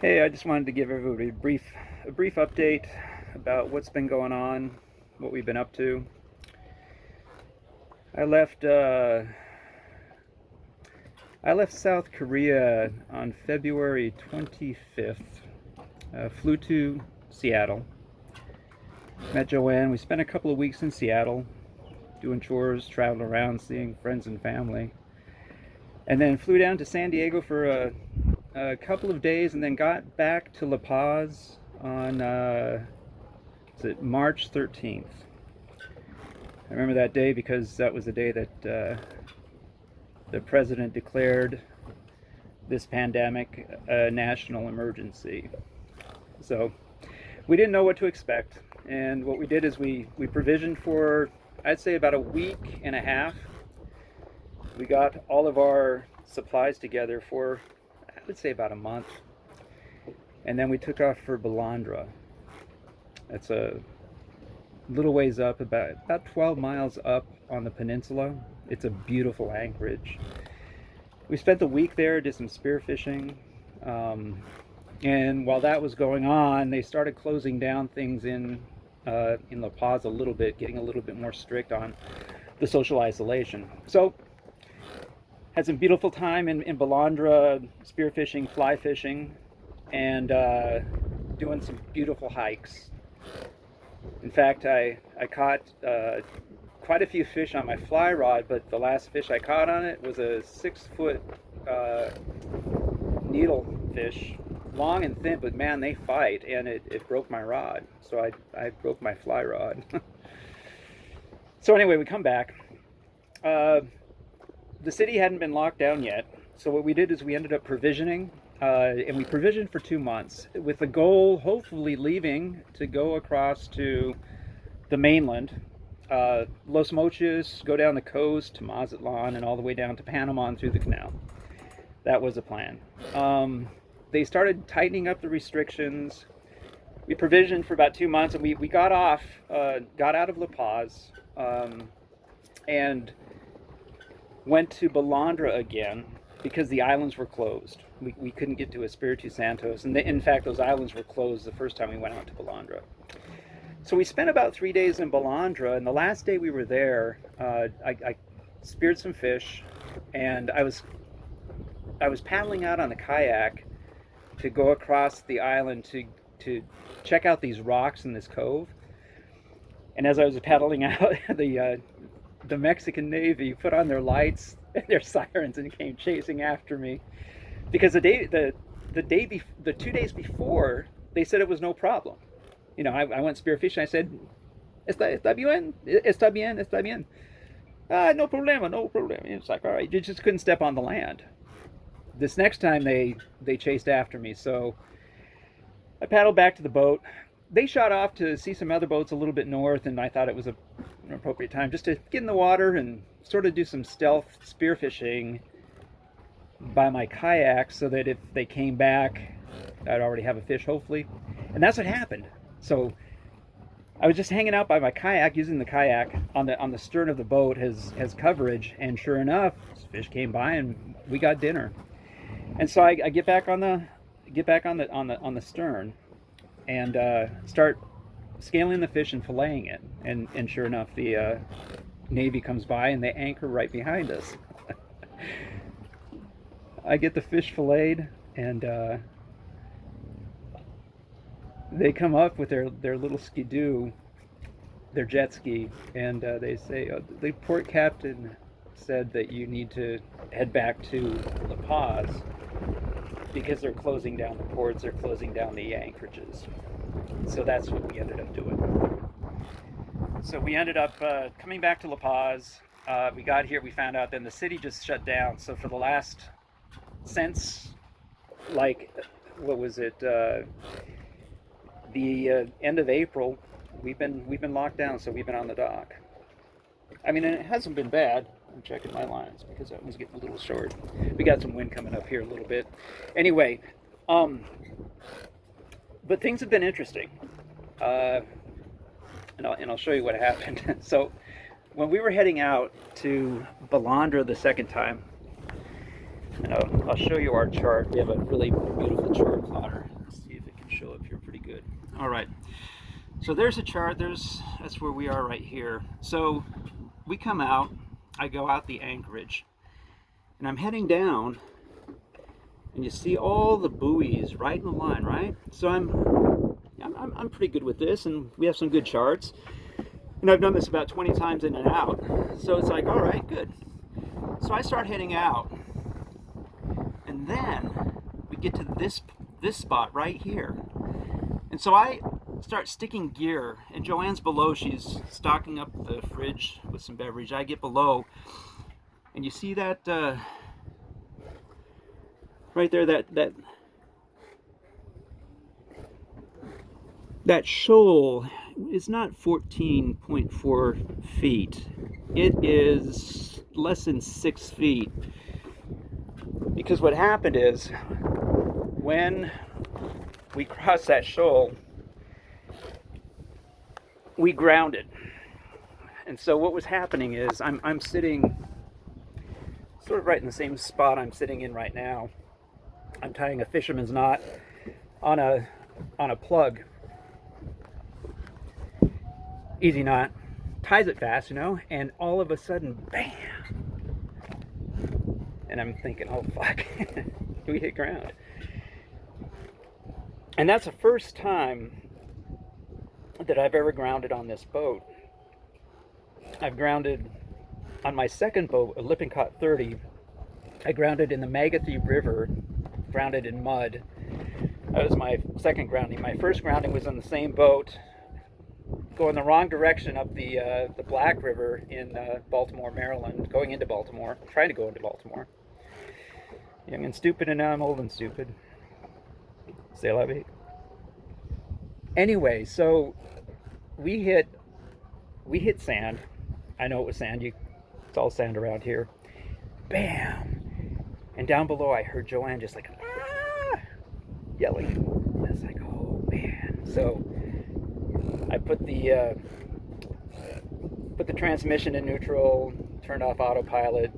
Hey, I just wanted to give everybody a brief update about what's been going on, what we've been up to. I left uh, I left South Korea on February 25th. Flew to Seattle. Met JoAnne. We spent a couple of weeks in Seattle, doing chores, traveling around, seeing friends and family, and then flew down to San Diego for a couple of days, and then got back to La Paz on is it March 13th. I remember that day because that was the day that the president declared this pandemic a national emergency. So we didn't know what to expect, and what we did is we provisioned for, I'd say, about a week and a half. We got all of our supplies together for, I would say, about a month, and then we took off for Balandra. That's a little ways up, about 12 miles up on the peninsula. It's a beautiful anchorage. We spent the week there, did some spearfishing, and while that was going on, they started closing down things in La Paz a little bit, getting a little bit more strict on the social isolation. So had some beautiful time in Balandra, spearfishing, fly fishing, and doing some beautiful hikes. In fact, I caught quite a few fish on my fly rod, but the last fish I caught on it was a 6 foot needle fish, long and thin, but man, they fight, and it broke my rod. So I broke my fly rod. So anyway, we come back. The city hadn't been locked down yet, so what we did is we ended up provisioning, and we provisioned for 2 months with the goal, hopefully, leaving to go across to the mainland, Los Mochis, go down the coast to Mazatlan, and all the way down to Panama and through the canal. That was the plan. They started tightening up the restrictions. We provisioned for about 2 months, and we got out of La Paz, and went to Balandra again because the islands were closed. We couldn't get to Espiritu Santos, and in fact, those islands were closed the first time we went out to Balandra. So we spent about 3 days in Balandra, and the last day we were there, I speared some fish, and I was paddling out on the kayak to go across the island to check out these rocks in this cove. And as I was paddling out, the Mexican Navy put on their lights and their sirens and came chasing after me because the 2 days before they said it was no problem. I went spearfishing. I said, está bien, está bien. No problema, no problema. It's like, all right, you just couldn't step on the land. This next time they chased after me, so I paddled back to the boat. They shot off to see some other boats a little bit north, and I thought it was an appropriate time just to get in the water and sort of do some stealth spearfishing by my kayak so that if they came back, I'd already have a fish, hopefully. And that's what happened. So I was just hanging out by my kayak, using the kayak on the stern of the boat as coverage, and sure enough, fish came by and we got dinner. And so I get back on the stern and start scaling the fish and filleting it. And sure enough, the Navy comes by and they anchor right behind us. I get the fish filleted, and they come up with their little skidoo, their jet ski, and they say, the port captain said that you need to head back to La Paz because they're closing down the ports, they're closing down the anchorages. So that's what we ended up doing. So we ended up coming back to La Paz. We got here, we found out then the city just shut down. So for the last, since, like, what was it, the end of April, we've been locked down, so we've been on the dock. I mean, and it hasn't been bad. I'm checking my lines because that one's getting a little short. We got some wind coming up here a little bit. Anyway, but things have been interesting, and I'll show you what happened. So when we were heading out to Balandra the second time, And I'll show you our chart. We have a really beautiful chart plotter. Let's see if it can show up here pretty good. All right. So there's a chart. That's where we are right here. So we come out. I go out the anchorage, and I'm heading down. And you see all the buoys right in the line, right? So I'm pretty good with this, and we have some good charts. And I've done this about 20 times in and out. So it's like, all right, good. So I start heading out, and then we get to this spot right here. And so I start sticking gear, and JoAnne's below. She's stocking up the fridge with some beverage. I get below, and you see that right there, that shoal is not 14.4 feet. It is less than 6 feet. Because what happened is, when we crossed that shoal, we grounded. And so what was happening is, I'm sitting sort of right in the same spot I'm sitting in right now. I'm tying a fisherman's knot on a plug. Easy knot, ties it fast, and all of a sudden, bam! And I'm thinking, oh fuck, we hit ground. And that's the first time that I've ever grounded on this boat. I've grounded on my second boat, a Lippincott 30. I grounded in the Magothy River, grounded in mud. That was my second grounding. My first grounding was on the same boat, going the wrong direction up the Black River in Baltimore, Maryland, going into Baltimore, trying to go into Baltimore. Young and stupid, and now I'm old and stupid. C'est la vie. Anyway, so we hit sand. I know it was sand. It's all sand around here. Bam! And down below, I heard JoAnne just like, ah! Yelling. I was like, oh man. So I put the transmission in neutral, turned off autopilot,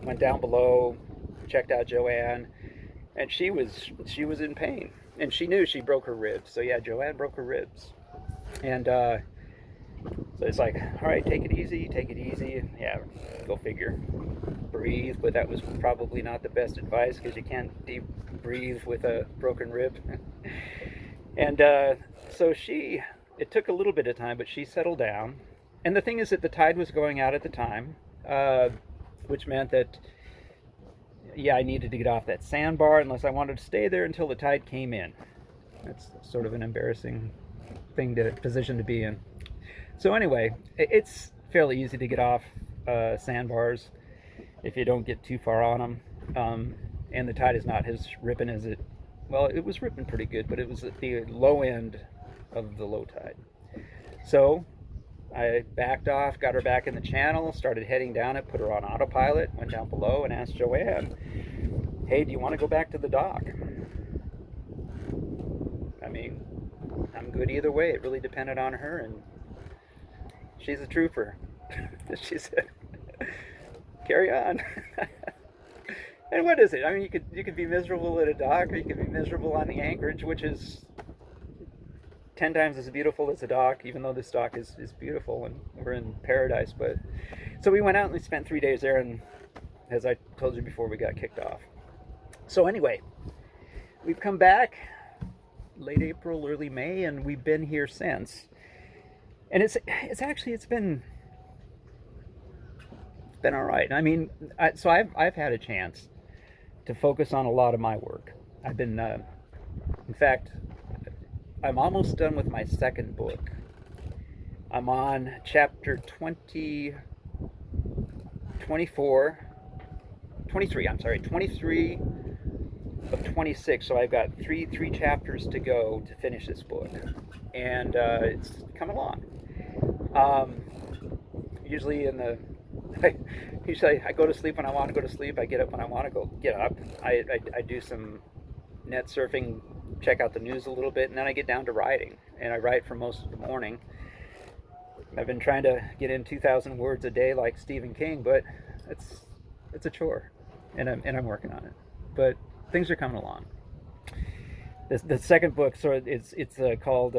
went down below, checked out JoAnne, and she was in pain, and she knew she broke her ribs. So yeah, JoAnne broke her ribs, and so it's like, all right, take it easy. Yeah, go figure. Breathe, but that was probably not the best advice, because you can't deep breathe with a broken rib. And so it took a little bit of time, but she settled down. And the thing is that the tide was going out at the time, which meant that, yeah, I needed to get off that sandbar unless I wanted to stay there until the tide came in. That's sort of an embarrassing position to be in. So anyway, it's fairly easy to get off sandbars if you don't get too far on them. And the tide is not as ripping as it... Well, it was ripping pretty good, but it was at the low end of the low tide. So I backed off, got her back in the channel, started heading down it, put her on autopilot, went down below and asked JoAnne, hey, do you want to go back to the dock? I mean, I'm good either way. It really depended on her, and she's a trooper. She said, carry on. And what is it? I mean, you could be miserable at a dock, or you could be miserable on the anchorage, which is 10 times as beautiful as a dock, even though this dock is beautiful and we're in paradise. But so we went out and we spent 3 days there, and as I told you before, we got kicked off. So anyway, we've come back late April, early May, and we've been here since. And it's been all right. I mean, so I've had a chance to focus on a lot of my work. I've been, in fact, I'm almost done with my second book. I'm on chapter 23 of 26, so I've got three chapters to go to finish this book, and it's come along. Usually I go to sleep when I want to go to sleep. I get up when I want to get up. I do some net surfing, check out the news a little bit, and then I get down to writing, and I write for most of the morning. I've been trying to get in 2,000 words a day like Stephen King, but it's a chore. I'm working on it. But things are coming along. The second book, so it's called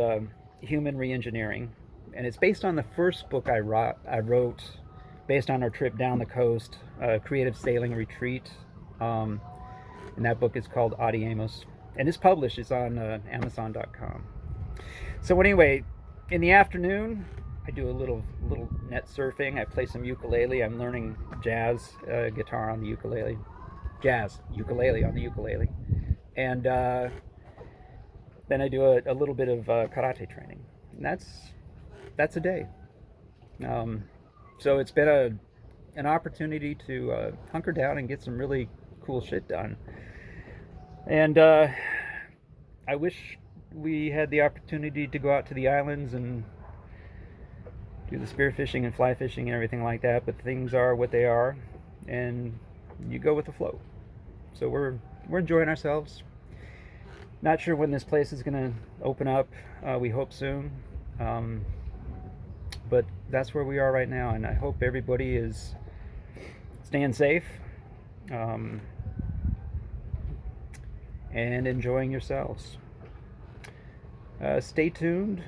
Human Reengineering, and it's based on the first book I wrote based on our trip down the coast, Creative Sailing Retreat. And that book is called Audeamus, and it's published. It's on Amazon.com. So anyway, in the afternoon, I do a little net surfing. I play some ukulele. I'm learning jazz guitar on the ukulele, jazz ukulele on the ukulele, and then I do a little bit of karate training, and that's a day. So it's been an opportunity to hunker down and get some really cool shit done. And I wish we had the opportunity to go out to the islands and do the spearfishing and fly fishing and everything like that, but things are what they are, and you go with the flow. So we're enjoying ourselves. Not sure when this place is going to open up. We hope soon. But that's where we are right now, and I hope everybody is staying safe and enjoying yourselves. Stay tuned.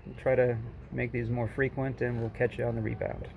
We'll try to make these more frequent, and we'll catch you on the rebound.